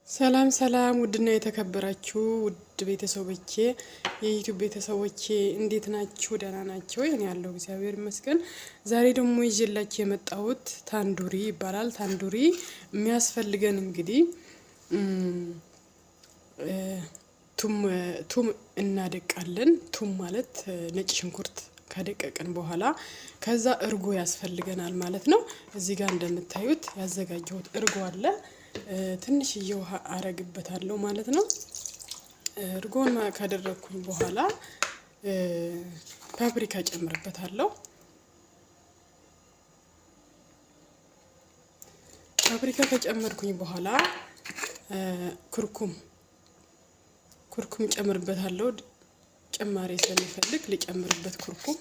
ሰላም ሰላም ውድና የተከበራችሁ ውድ ቤተሰቦቼ የዩቲዩብ ቤተሰቦቼ እንዴት ናችሁ? ደህና ናችሁ? እኔ ያለው እግዚአብሔር ይመስገን። ዛሬ ደግሞ ይዤላችሁ የመጣሁት ታንዱሪ ይባላል። ታንዱሪ የሚያስፈልገን እንግዲህ ቱም እናደቃለን። ቱም ማለት ነጭ ሽንኩርት ከደቀቀን በኋላ ከዛ እርጎ ያስፈልገናል ማለት ነው። እዚህ ጋር እንደምታዩት ያዘጋጀሁት እርጎ አለ። ትንሽ ውሃ አረግበታለሁ ማለት ነው። እርጎን ካደረኩኝ በኋላ ፓፕሪካ ጨምርበታለሁ። ፓፕሪካ ከጨመርኩኝ በኋላ ኩርኩም ጨምርበታለሁ። ጭማሪ ስለሚፈልግ ልጨምርበት ኩርኩም።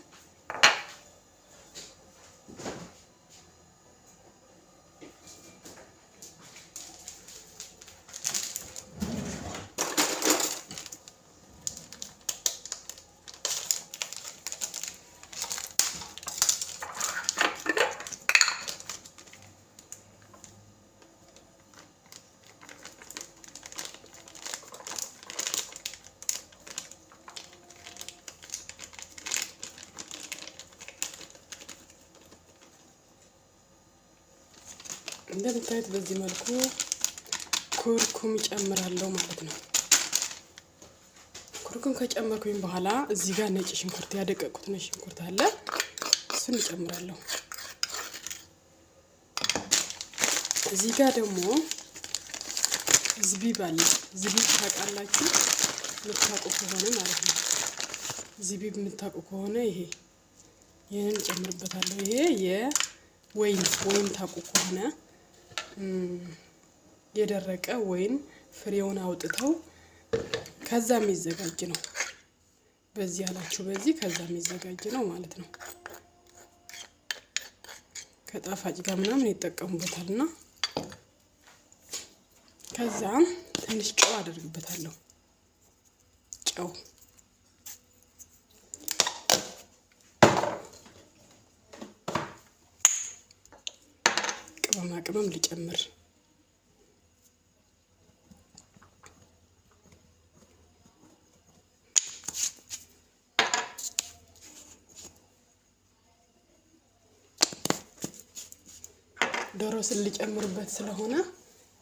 እንደምታዩት በዚህ መልኩ ኩርኩም ጨምራለሁ ማለት ነው። ኩርኩም ከጨመርኩኝ በኋላ እዚህ ጋር ነጭ ሽንኩርት ያደቀቁት ነጭ ሽንኩርት አለ፣ እሱን እጨምራለሁ። እዚህ ጋር ደግሞ ዝቢብ አለ። ዝቢብ ታውቃላችሁ? የምታውቁ ከሆነ ማለት ነው። ዝቢብ የምታውቁ ከሆነ ይሄንን እጨምርበታለሁ። ይሄ የወይን ታውቁ ከሆነ የደረቀ ወይን ፍሬውን አውጥተው ከዛ የሚዘጋጅ ነው። በዚህ ያላችሁ በዚህ ከዛ የሚዘጋጅ ነው ማለት ነው። ከጣፋጭ ጋር ምናምን ይጠቀሙበታልና ከዛ ትንሽ ጨው አደርግበታለሁ። ጨው ቅመም ልጨምር። ዶሮ ልጨምርበት ስለሆነ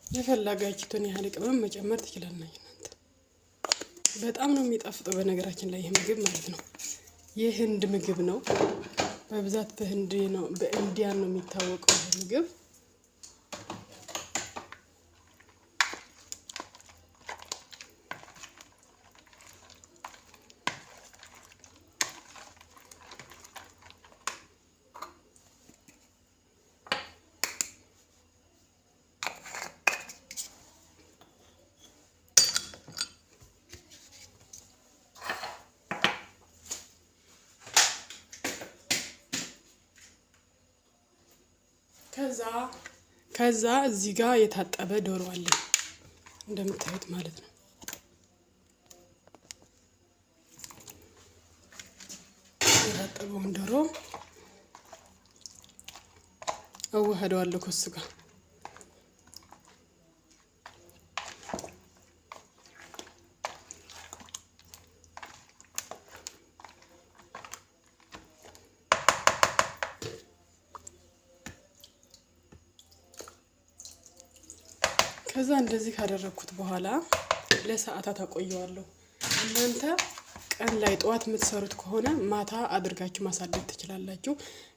የፈለጋችሁትን ያህል ቅመም መጨመር ትችላላችሁ እናንተ። በጣም ነው የሚጣፍጠው። በነገራችን ላይ ይሄ ምግብ ማለት ነው የህንድ ምግብ ነው። በብዛት በኢንዲያን ነው የሚታወቀው ይሄ ምግብ። ከዛ እዚህ ጋር የታጠበ ዶሮ አለ እንደምታዩት ማለት ነው። የታጠበውን ዶሮ አዋህደዋለሁ ከሱ ጋር። ከዛ እንደዚህ ካደረኩት በኋላ ለሰዓታት አቆየዋለሁ። እናንተ ቀን ላይ ጠዋት የምትሰሩት ከሆነ ማታ አድርጋችሁ ማሳደግ ትችላላችሁ።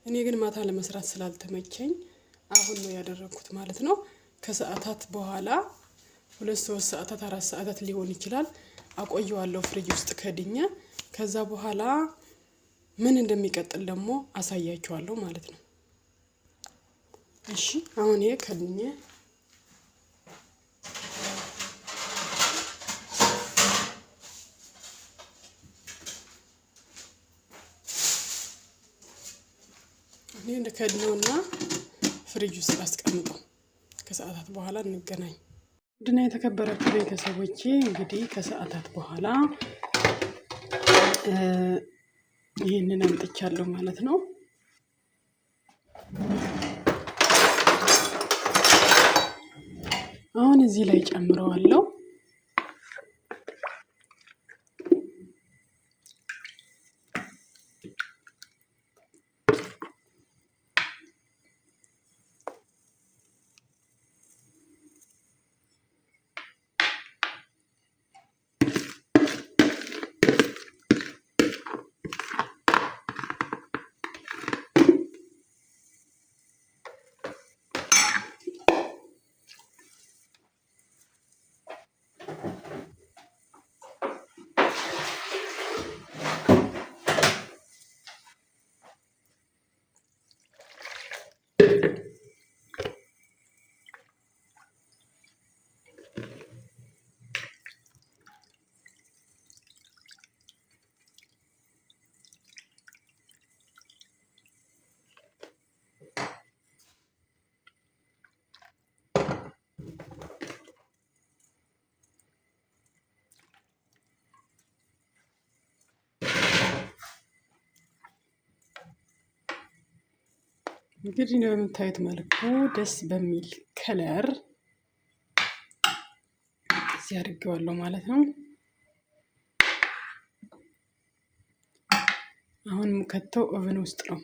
እኔ ግን ማታ ለመስራት ስላልተመቸኝ አሁን ነው ያደረኩት ማለት ነው። ከሰዓታት በኋላ 2-3 ሰዓታት 4 ሰዓታት ሊሆን ይችላል አቆየዋለሁ ፍሪጅ ውስጥ ከድኜ። ከዛ በኋላ ምን እንደሚቀጥል ደግሞ አሳያችኋለሁ ማለት ነው። እሺ አሁን ይሄ ከድኜ እንደከድነውና ፍሪጅ ውስጥ አስቀምጠው ከሰዓታት በኋላ እንገናኝ። ድና የተከበራችሁ ቤተሰቦቼ እንግዲህ ከሰዓታት በኋላ ይሄንን አምጥቻለሁ ማለት ነው። አሁን እዚህ ላይ ጨምረዋለሁ። እንግዲህ እንደምታዩት መልኩ ደስ በሚል ከለር እዚህ አድርጌዋለሁ ማለት ነው። አሁን ከተው ኦቨን ውስጥ ነው።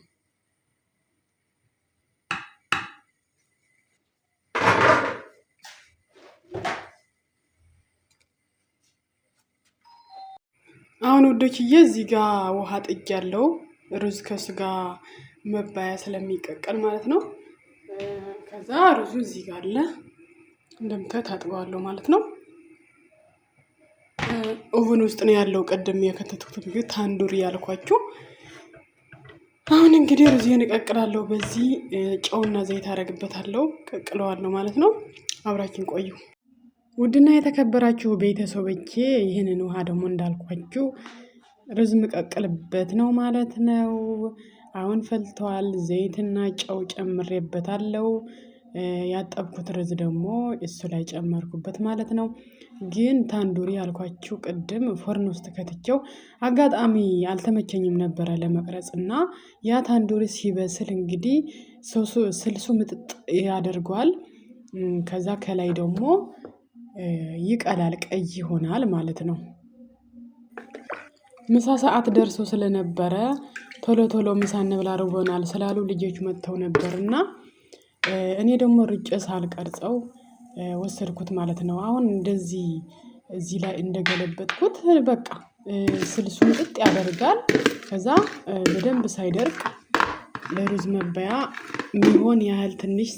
አሁን ውዶችዬ እዚህ ጋር ውሃ ጥጃለሁ። ሩዝ ከስጋ መባያ ስለሚቀቀል ማለት ነው። ከዛ ሩዙ እዚህ ጋር አለ እንደምታዩት አጥበዋለሁ ማለት ነው። ኦቨን ውስጥ ነው ያለው። ቀደም የከተትኩት እንግዲህ ታንዱሪ ያልኳችሁ። አሁን እንግዲህ ሩዝን እቀቅላለሁ። በዚህ ጨውና ዘይት አደርግበታለሁ፣ ቀቅለዋለሁ ማለት ነው። አብራችን ቆዩ። ውድና የተከበራችሁ ቤተሰቦቼ ይህንን ውሃ ደግሞ እንዳልኳችሁ ሩዝ መቀቀልበት ነው ማለት ነው። አሁን ፈልተዋል። ዘይትና ጨው ጨምሬበታለሁ። ያጠብኩት ሩዝ ደግሞ እሱ ላይ ጨመርኩበት ማለት ነው። ግን ታንዱሪ ያልኳችሁ ቅድም ፎርን ውስጥ ከትቼው አጋጣሚ አልተመቸኝም ነበረ ለመቅረጽ እና ያ ታንዱሪ ሲበስል እንግዲህ ስልሱ ምጥጥ ያደርገዋል። ከዛ ከላይ ደግሞ ይቀላል፣ ቀይ ይሆናል ማለት ነው። ምሳ ሰዓት ደርሶ ስለነበረ ቶሎ ቶሎ ምሳ እንብላ ርቦናል ስላሉ ልጆች መጥተው ነበርና እኔ ደግሞ ርጬ ሳልቀርጸው ወሰድኩት ማለት ነው። አሁን እንደዚህ እዚህ ላይ እንደገለበጥኩት በቃ ስልሱ ምጥጥ ያደርጋል። ከዛ በደንብ ሳይደርቅ ለሩዝ መባያ የሚሆን ያህል ትንሽ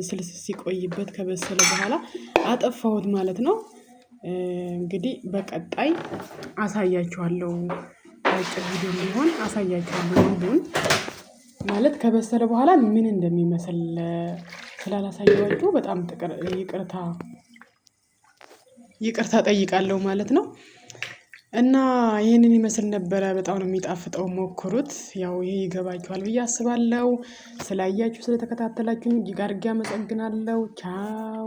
ስልስ ሲቆይበት ከበሰለ በኋላ አጠፋሁት ማለት ነው። እንግዲህ በቀጣይ አሳያችኋለሁ። አጭር ቪዲዮ ቢሆን አሳያችኋለሁ። ሩዙን ማለት ከበሰለ በኋላ ምን እንደሚመስል ስላላሳየኋችሁ በጣም ይቅርታ ጠይቃለሁ ማለት ነው። እና ይህንን ይመስል ነበረ። በጣም ነው የሚጣፍጠው፣ ሞክሩት። ያው ይሄ ይገባችኋል ብዬ አስባለሁ። ስላያችሁ ስለተከታተላችሁኝ እጅግ አድርጌ አመሰግናለሁ። ቻው።